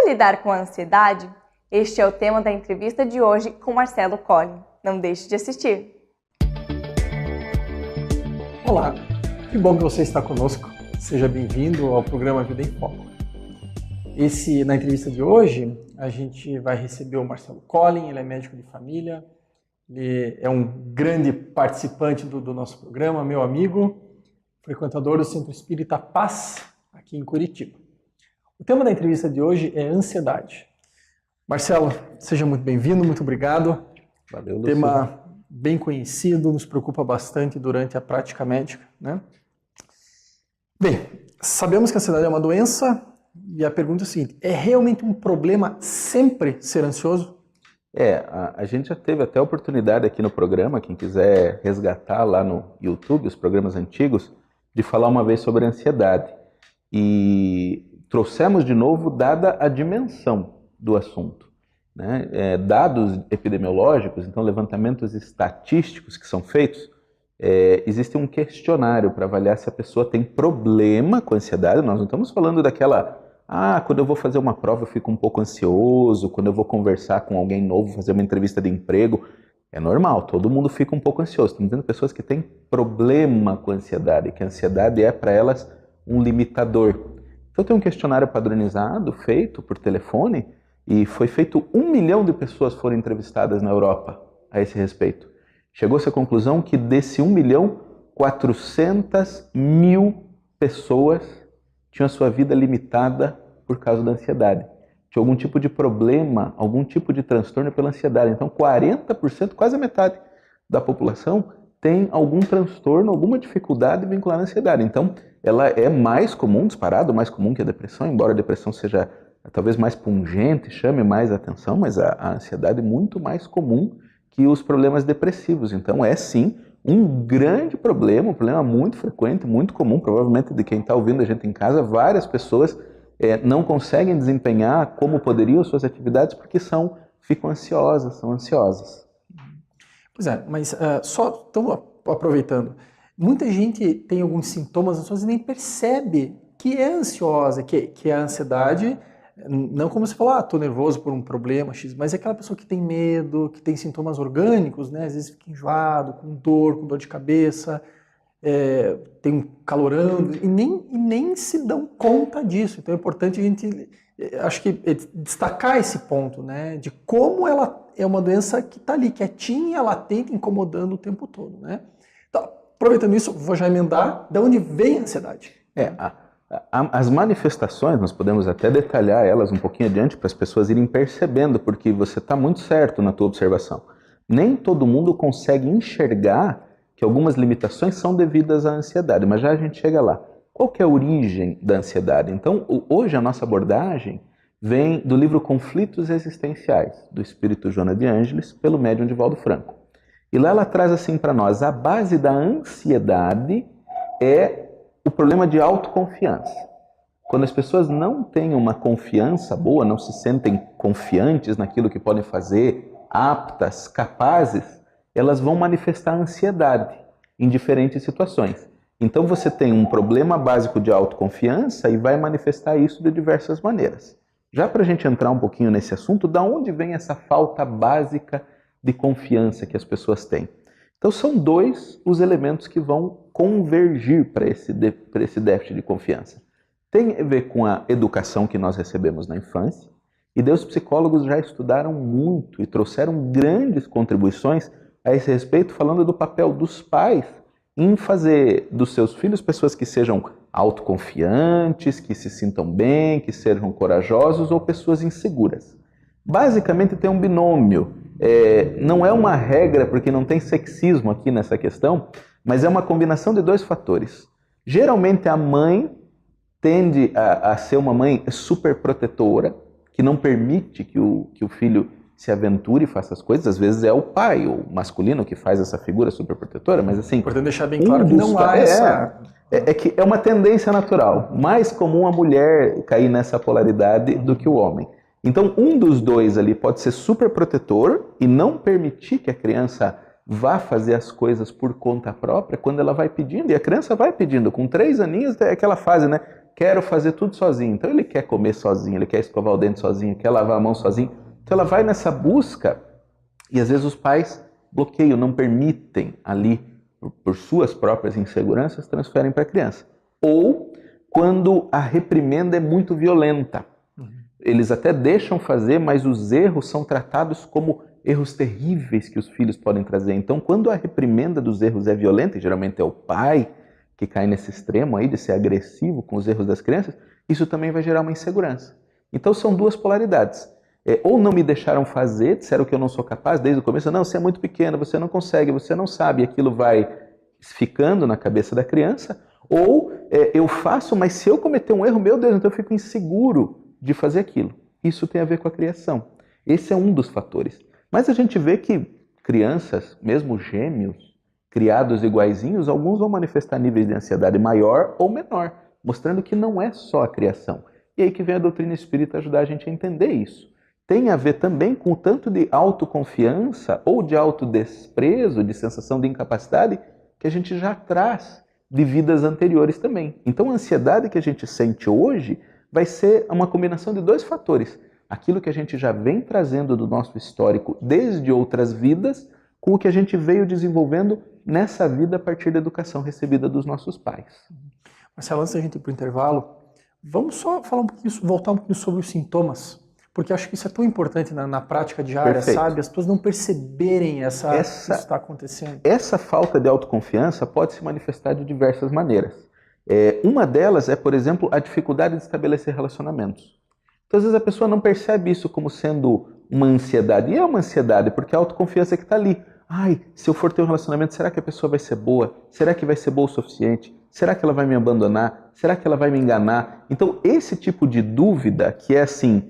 Como lidar com a ansiedade? Este é o tema da entrevista de hoje com Marcelo Colli. Não deixe de assistir. Olá, que bom que você está conosco. Seja bem-vindo ao programa Vida em Foco. Na entrevista de hoje, a gente vai receber o Marcelo Colli, ele é médico de família, ele é um grande participante do nosso programa, meu amigo, frequentador do Centro Espírita Paz, aqui em Curitiba. O tema da entrevista de hoje é ansiedade. Marcelo, seja muito bem-vindo, muito obrigado. Valeu, Lúcio. Tema bem conhecido, nos preocupa bastante durante a prática médica, né? Bem, sabemos que a ansiedade é uma doença e a pergunta é a seguinte: é realmente um problema sempre ser ansioso? A gente já teve até a oportunidade aqui no programa, quem quiser resgatar lá no YouTube, os programas antigos, de falar uma vez sobre a ansiedade. E trouxemos de novo, dada a dimensão do assunto, né? Dados epidemiológicos, então levantamentos estatísticos que são feitos, existe um questionário para avaliar se a pessoa tem problema com ansiedade. Nós não estamos falando daquela, quando eu vou fazer uma prova eu fico um pouco ansioso, quando eu vou conversar com alguém novo, fazer uma entrevista de emprego. É normal, todo mundo fica um pouco ansioso. Estamos vendo pessoas que têm problema com a ansiedade, que a ansiedade é para elas um limitador. Então tem um questionário padronizado feito por telefone e foi feito 1 milhão de pessoas foram entrevistadas na Europa a esse respeito. Chegou-se à conclusão que desse 1 milhão, 400 mil pessoas tinham a sua vida limitada por causa da ansiedade. Tinha algum tipo de problema, algum tipo de transtorno pela ansiedade. Então 40%, quase a metade da população tem algum transtorno, alguma dificuldade vinculada à ansiedade. Então ela é mais comum, disparado, mais comum que a depressão, embora a depressão seja talvez mais pungente, chame mais atenção, mas a ansiedade é muito mais comum que os problemas depressivos. Então é sim um grande problema, um problema muito frequente, muito comum, provavelmente de quem está ouvindo a gente em casa. Várias pessoas não conseguem desempenhar como poderiam suas atividades porque ficam ansiosas, são ansiosas. Pois é, mas só estamos aproveitando. Muita gente tem alguns sintomas ansiosos e nem percebe que é ansiosa, que é a ansiedade. Não como você falou, estou nervoso por um problema X, mas é aquela pessoa que tem medo, que tem sintomas orgânicos, né? Às vezes fica enjoado, com dor de cabeça, tem um calorando, e nem se dão conta disso. Então é importante a gente, acho que, destacar esse ponto, né? De como ela é uma doença que está ali, quietinha, latente, incomodando o tempo todo, né? Então, aproveitando isso, vou já emendar, de onde vem a ansiedade? As manifestações, nós podemos até detalhar elas um pouquinho adiante para as pessoas irem percebendo, porque você está muito certo na tua observação. Nem todo mundo consegue enxergar que algumas limitações são devidas à ansiedade, mas já a gente chega lá. Qual que é a origem da ansiedade? Então, hoje a nossa abordagem vem do livro Conflitos Existenciais, do espírito Joana de Ângeles, pelo médium Divaldo Franco. E lá ela traz assim para nós: a base da ansiedade é o problema de autoconfiança. Quando as pessoas não têm uma confiança boa, não se sentem confiantes naquilo que podem fazer, aptas, capazes, elas vão manifestar ansiedade em diferentes situações. Então você tem um problema básico de autoconfiança e vai manifestar isso de diversas maneiras. Já para a gente entrar um pouquinho nesse assunto, da onde vem essa falta básica de confiança que as pessoas têm? Então são dois os elementos que vão convergir para esse déficit de confiança. Tem a ver com a educação que nós recebemos na infância, e os psicólogos já estudaram muito e trouxeram grandes contribuições a esse respeito, falando do papel dos pais em fazer dos seus filhos pessoas que sejam autoconfiantes, que se sintam bem, que sejam corajosos, ou pessoas inseguras. Basicamente tem um binômio. Não é uma regra, porque não tem sexismo aqui nessa questão, mas é uma combinação de dois fatores. Geralmente a mãe tende a ser uma mãe super protetora, que não permite que o filho se aventure e faça as coisas. Às vezes é o pai, o masculino, que faz essa figura super protetora, mas assim... Importante deixar bem claro que não há essa... que é uma tendência natural. Mais comum a mulher cair nessa polaridade do que o homem. Então, um dos dois ali pode ser super protetor e não permitir que a criança vá fazer as coisas por conta própria quando ela vai pedindo. E a criança vai pedindo. Com 3 aninhos é aquela fase, né? quero fazer tudo sozinho. Então ele quer comer sozinho, ele quer escovar o dente sozinho, quer lavar a mão sozinho. Então ela vai nessa busca e às vezes os pais bloqueiam, não permitem ali, por suas próprias inseguranças, transferem para a criança. Ou quando a reprimenda é muito violenta. Eles até deixam fazer, mas os erros são tratados como erros terríveis que os filhos podem trazer. Então, quando a reprimenda dos erros é violenta, e geralmente é o pai que cai nesse extremo aí de ser agressivo com os erros das crianças, isso também vai gerar uma insegurança. Então, são duas polaridades. Ou não me deixaram fazer, disseram que eu não sou capaz desde o começo, não, você é muito pequena, você não consegue, você não sabe, e aquilo vai ficando na cabeça da criança, ou eu faço, mas se eu cometer um erro, meu Deus, então eu fico inseguro de fazer aquilo. Isso tem a ver com a criação. Esse é um dos fatores. Mas a gente vê que crianças, mesmo gêmeos, criados iguaizinhos, alguns vão manifestar níveis de ansiedade maior ou menor, mostrando que não é só a criação. E aí que vem a doutrina espírita ajudar a gente a entender isso. Tem a ver também com o tanto de autoconfiança ou de autodesprezo, de sensação de incapacidade, que a gente já traz de vidas anteriores também. Então a ansiedade que a gente sente hoje vai ser uma combinação de dois fatores. Aquilo que a gente já vem trazendo do nosso histórico desde outras vidas, com o que a gente veio desenvolvendo nessa vida a partir da educação recebida dos nossos pais. Marcelo, antes da gente ir para o intervalo, vamos só falar voltar um pouquinho sobre os sintomas, porque acho que isso é tão importante na prática diária, Perfeito. sabe? As pessoas não perceberem que isso está acontecendo. Essa falta de autoconfiança pode se manifestar de diversas maneiras. Uma delas é, por exemplo, a dificuldade de estabelecer relacionamentos. Então, às vezes a pessoa não percebe isso como sendo uma ansiedade. E é uma ansiedade, porque a autoconfiança que está ali. Ai, se eu for ter um relacionamento, será que a pessoa vai ser boa? Será que vai ser boa o suficiente? Será que ela vai me abandonar? Será que ela vai me enganar? Então, esse tipo de dúvida, que é assim,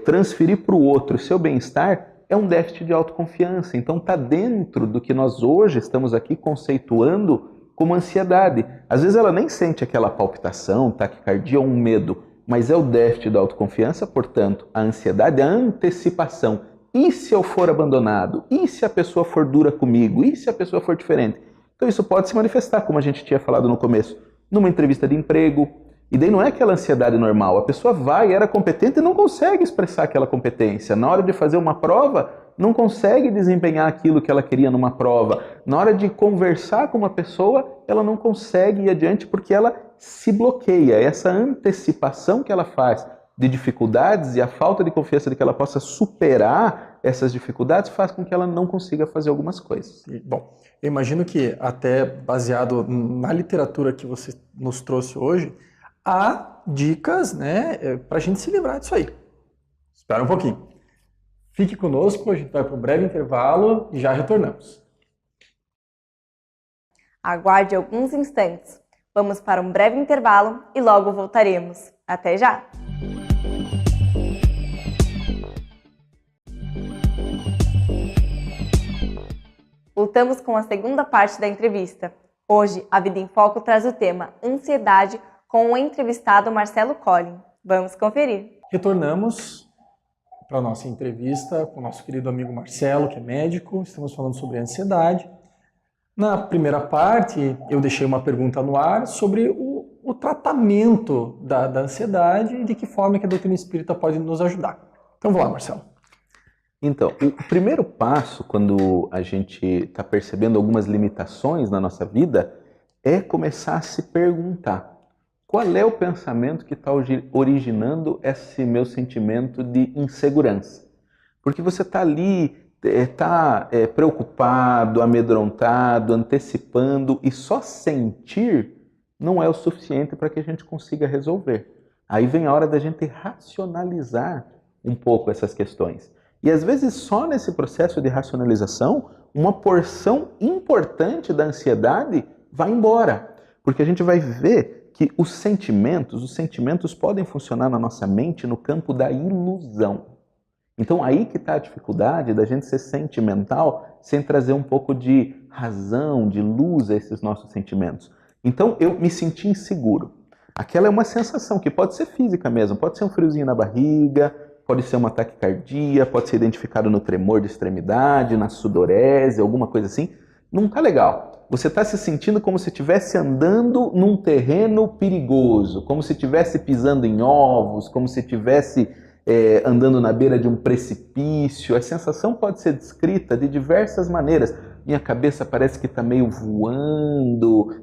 transferir para o outro o seu bem-estar, é um déficit de autoconfiança. Então, está dentro do que nós hoje estamos aqui conceituando como ansiedade. Às vezes ela nem sente aquela palpitação, taquicardia ou um medo, mas é o déficit da autoconfiança, portanto, a ansiedade, a antecipação. E se eu for abandonado? E se a pessoa for dura comigo? E se a pessoa for diferente? Então isso pode se manifestar, como a gente tinha falado no começo, numa entrevista de emprego. E daí não é aquela ansiedade normal. A pessoa era competente e não consegue expressar aquela competência. Na hora de fazer uma prova, não consegue desempenhar aquilo que ela queria numa prova. Na hora de conversar com uma pessoa, ela não consegue ir adiante porque ela se bloqueia. Essa antecipação que ela faz de dificuldades e a falta de confiança de que ela possa superar essas dificuldades faz com que ela não consiga fazer algumas coisas. Bom, eu imagino que até baseado na literatura que você nos trouxe hoje, há dicas, né, para a gente se livrar disso aí. Espera um pouquinho. Fique conosco, a gente vai para um breve intervalo e já retornamos. Aguarde alguns instantes. Vamos para um breve intervalo e logo voltaremos. Até já! Voltamos com a segunda parte da entrevista. Hoje, a Vida em Foco traz o tema Ansiedade com o entrevistado Marcelo Colli. Vamos conferir. Retornamos para a nossa entrevista com o nosso querido amigo Marcelo, que é médico. Estamos falando sobre ansiedade. Na primeira parte, eu deixei uma pergunta no ar sobre o tratamento da ansiedade e de que forma que a doutrina espírita pode nos ajudar. Então, vamos lá, Marcelo. Então, o primeiro passo, quando a gente está percebendo algumas limitações na nossa vida, é começar a se perguntar qual é o pensamento que está originando esse meu sentimento de insegurança. Porque você está ali, está preocupado, amedrontado, antecipando, e só sentir não é o suficiente para que a gente consiga resolver. Aí vem a hora da gente racionalizar um pouco essas questões. E às vezes só nesse processo de racionalização, uma porção importante da ansiedade vai embora. Porque a gente vai ver que os sentimentos podem funcionar na nossa mente no campo da ilusão. Então aí que está a dificuldade da gente ser sentimental sem trazer um pouco de razão, de luz a esses nossos sentimentos. Então eu me senti inseguro. Aquela é uma sensação que pode ser física mesmo, pode ser um friozinho na barriga, pode ser uma taquicardia, pode ser identificado no tremor de extremidade, na sudorese, alguma coisa assim. Não está legal. você está se sentindo como se estivesse andando num terreno perigoso, como se estivesse pisando em ovos, como se estivesse andando na beira de um precipício. A sensação pode ser descrita de diversas maneiras. Minha cabeça parece que está meio voando,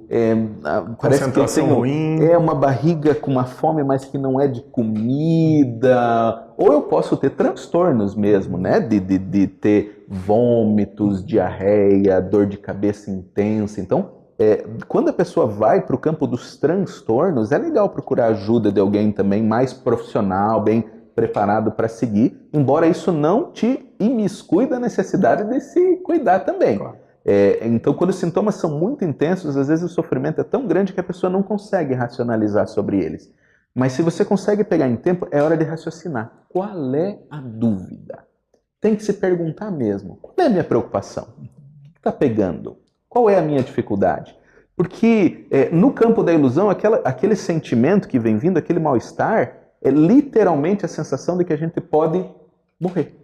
parece que eu tenho ruim. Uma barriga com uma fome, mas que não é de comida. Ou eu posso ter transtornos mesmo, né? De ter vômitos, diarreia, dor de cabeça intensa. Então, quando a pessoa vai para o campo dos transtornos, é legal procurar ajuda de alguém também mais profissional, bem preparado para seguir, embora isso não te imiscui da necessidade de se cuidar também. Claro. Então, quando os sintomas são muito intensos, às vezes o sofrimento é tão grande que a pessoa não consegue racionalizar sobre eles. Mas se você consegue pegar em tempo, é hora de raciocinar. Qual é a dúvida? Tem que se perguntar mesmo. Qual é a minha preocupação? O que está pegando? Qual é a minha dificuldade? Porque no campo da ilusão, aquele sentimento que vem vindo, aquele mal-estar, é literalmente a sensação de que a gente pode morrer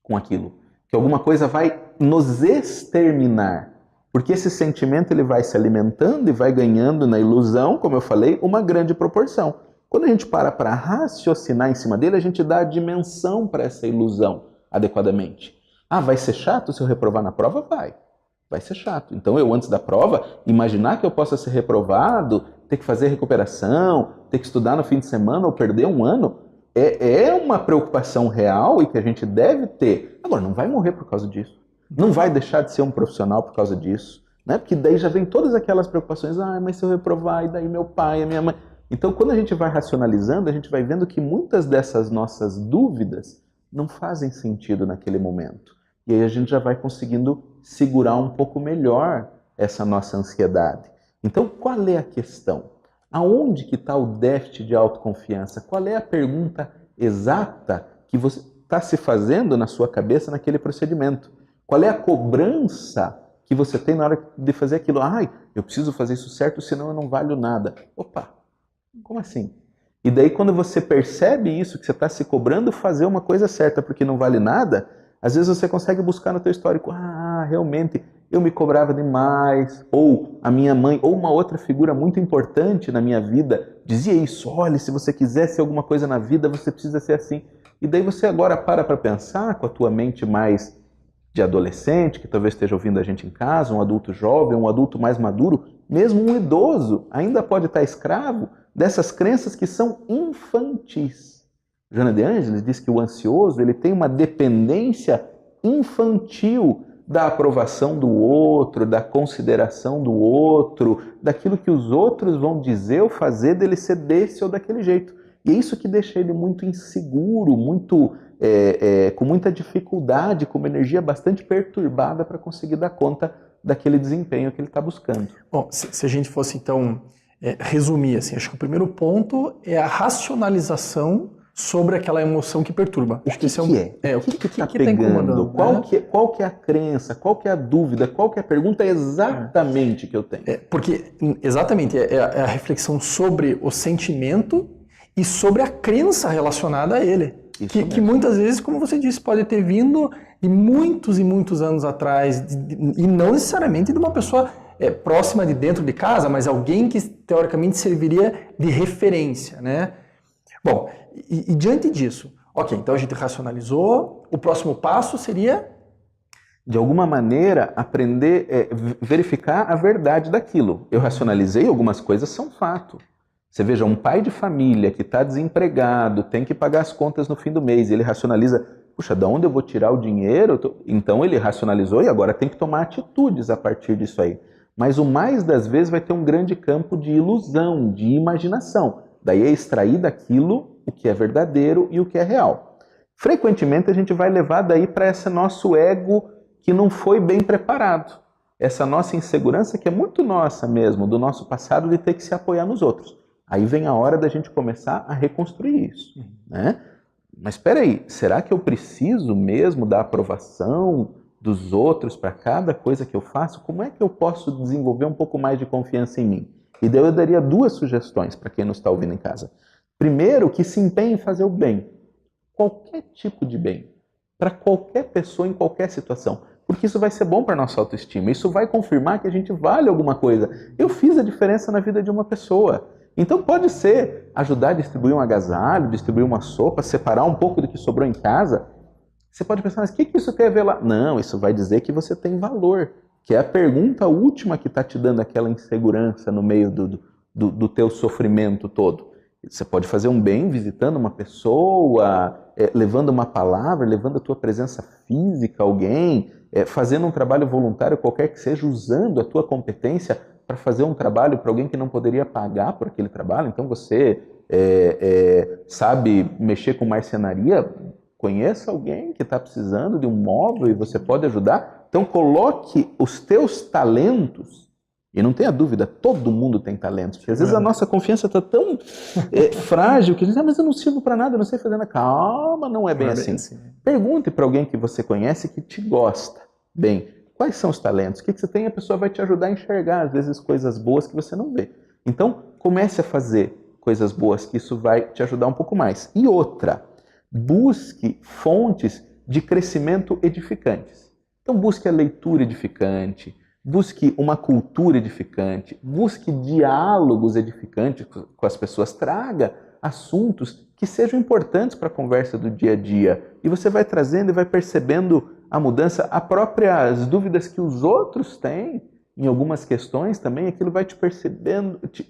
com aquilo. Que alguma coisa vai nos exterminar. Porque esse sentimento ele vai se alimentando e vai ganhando na ilusão, como eu falei, uma grande proporção. Quando a gente para raciocinar em cima dele, a gente dá a dimensão para essa ilusão adequadamente. Vai ser chato se eu reprovar na prova? Vai ser chato. Então eu, antes da prova, imaginar que eu possa ser reprovado, ter que fazer recuperação, ter que estudar no fim de semana ou perder um ano, é uma preocupação real e que a gente deve ter. Agora, não vai morrer por causa disso. Não vai deixar de ser um profissional por causa disso. Né? Porque daí já vem todas aquelas preocupações. Mas se eu reprovar, e daí meu pai, a minha mãe... Então, quando a gente vai racionalizando, a gente vai vendo que muitas dessas nossas dúvidas não fazem sentido naquele momento. E aí a gente já vai conseguindo segurar um pouco melhor essa nossa ansiedade. Então, qual é a questão? Aonde que está o déficit de autoconfiança? Qual é a pergunta exata que você está se fazendo na sua cabeça naquele procedimento? Qual é a cobrança que você tem na hora de fazer aquilo? Eu preciso fazer isso certo, senão eu não valho nada. Opa, como assim? E daí quando você percebe isso, que você está se cobrando fazer uma coisa certa porque não vale nada, às vezes você consegue buscar no teu histórico, realmente eu me cobrava demais, ou a minha mãe, ou uma outra figura muito importante na minha vida dizia isso, olha, se você quiser ser alguma coisa na vida, você precisa ser assim. E daí você agora para pensar com a tua mente mais de adolescente, que talvez esteja ouvindo a gente em casa, um adulto jovem, um adulto mais maduro, mesmo um idoso, ainda pode estar escravo dessas crenças que são infantis. Joana de Ângeles diz que o ansioso ele tem uma dependência infantil da aprovação do outro, da consideração do outro, daquilo que os outros vão dizer ou fazer dele ser desse ou daquele jeito. E é isso que deixa ele muito inseguro, muito com muita dificuldade, com uma energia bastante perturbada para conseguir dar conta daquele desempenho que ele está buscando. Bom, se a gente fosse então resumir, assim, acho que o primeiro ponto é a racionalização sobre aquela emoção que perturba. Acho que esse é o que está pegando? Qual que é a crença? Qual que é a dúvida? Qual que é a pergunta exatamente que eu tenho? Porque, exatamente, é a reflexão sobre o sentimento e sobre a crença relacionada a ele. Que muitas vezes, como você disse, pode ter vindo de muitos e muitos anos atrás, e não necessariamente de uma pessoa próxima de dentro de casa, mas alguém que teoricamente serviria de referência, né? Bom, e diante disso, ok, então a gente racionalizou, o próximo passo seria? De alguma maneira, aprender, verificar a verdade daquilo. Eu racionalizei, algumas coisas são fato. Você veja, um pai de família que está desempregado, tem que pagar as contas no fim do mês, e ele racionaliza, puxa, de onde eu vou tirar o dinheiro? Então ele racionalizou e agora tem que tomar atitudes a partir disso aí. Mas o mais das vezes vai ter um grande campo de ilusão, de imaginação. Daí é extrair daquilo o que é verdadeiro e o que é real. Frequentemente a gente vai levar daí para esse nosso ego que não foi bem preparado. Essa nossa insegurança que é muito nossa mesmo, do nosso passado, de ter que se apoiar nos outros. Aí vem a hora da gente começar a reconstruir isso, né? Mas espera aí, será que eu preciso mesmo da aprovação dos outros para cada coisa que eu faço? Como é que eu posso desenvolver um pouco mais de confiança em mim? E daí eu daria 2 sugestões para quem nos está ouvindo em casa. Primeiro, que se empenhe em fazer o bem. Qualquer tipo de bem. Para qualquer pessoa, em qualquer situação. porque isso vai ser bom para a nossa autoestima, isso vai confirmar que a gente vale alguma coisa. Eu fiz a diferença na vida de uma pessoa. Então pode ser ajudar a distribuir um agasalho, distribuir uma sopa, separar um pouco do que sobrou em casa. Você pode pensar, mas o que isso tem a ver lá? Não, isso vai dizer que você tem valor, que é a pergunta última que está te dando aquela insegurança no meio do teu sofrimento todo. Você pode fazer um bem visitando uma pessoa, levando uma palavra, levando a tua presença física a alguém, fazendo um trabalho voluntário qualquer que seja, usando a tua competência para fazer um trabalho para alguém que não poderia pagar por aquele trabalho. Então você sabe mexer com marcenaria, conheça alguém que está precisando de um móvel e você pode ajudar. Então coloque os teus talentos. E não tenha dúvida, todo mundo tem talentos. Porque às vezes a nossa confiança está tão frágil que a gente diz, mas eu não sirvo para nada, eu não sei fazer nada. Calma, não é bem assim. Pergunte para alguém que você conhece que te gosta. Bem, quais são os talentos? O que você tem? A pessoa vai te ajudar a enxergar, às vezes, coisas boas que você não vê. Então, comece a fazer coisas boas, que isso vai te ajudar um pouco mais. E outra, busque fontes de crescimento edificantes. Então, busque a leitura edificante, busque uma cultura edificante, busque diálogos edificantes com as pessoas, traga assuntos que sejam importantes para a conversa do dia a dia. E você vai trazendo e vai percebendo a mudança, as próprias dúvidas que os outros têm em algumas questões também, aquilo vai te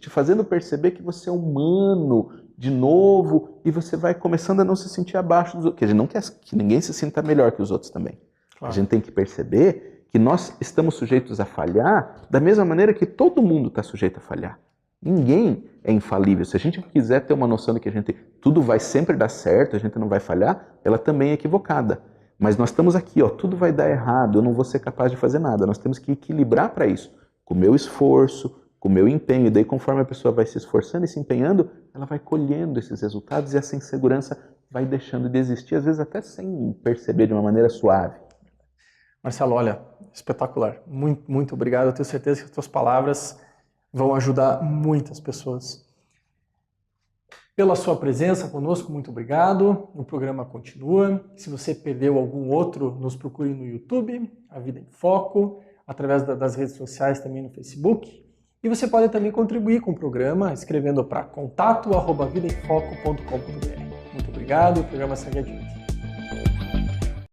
fazendo perceber que você é humano de novo e você vai começando a não se sentir abaixo dos outros. Porque a gente não quer que ninguém se sinta melhor que os outros também. Claro. A gente tem que perceber que nós estamos sujeitos a falhar da mesma maneira que todo mundo está sujeito a falhar. Ninguém é infalível. Se a gente quiser ter uma noção de que tudo vai sempre dar certo, a gente não vai falhar, ela também é equivocada. Mas nós estamos aqui, tudo vai dar errado, eu não vou ser capaz de fazer nada. Nós temos que equilibrar para isso, com o meu esforço, com o meu empenho. E daí, conforme a pessoa vai se esforçando e se empenhando, ela vai colhendo esses resultados e essa insegurança vai deixando de existir, às vezes até sem perceber, de uma maneira suave. Marcelo, olha, espetacular. Muito, muito obrigado. Eu tenho certeza que as tuas palavras vão ajudar muitas pessoas. Pela sua presença conosco, muito obrigado. O programa continua. Se você perdeu algum outro, nos procure no YouTube, A Vida em Foco, através das redes sociais, também no Facebook. E você pode também contribuir com o programa, escrevendo para contato@vidaemfoco.com.br. Muito obrigado. O programa segue adiante.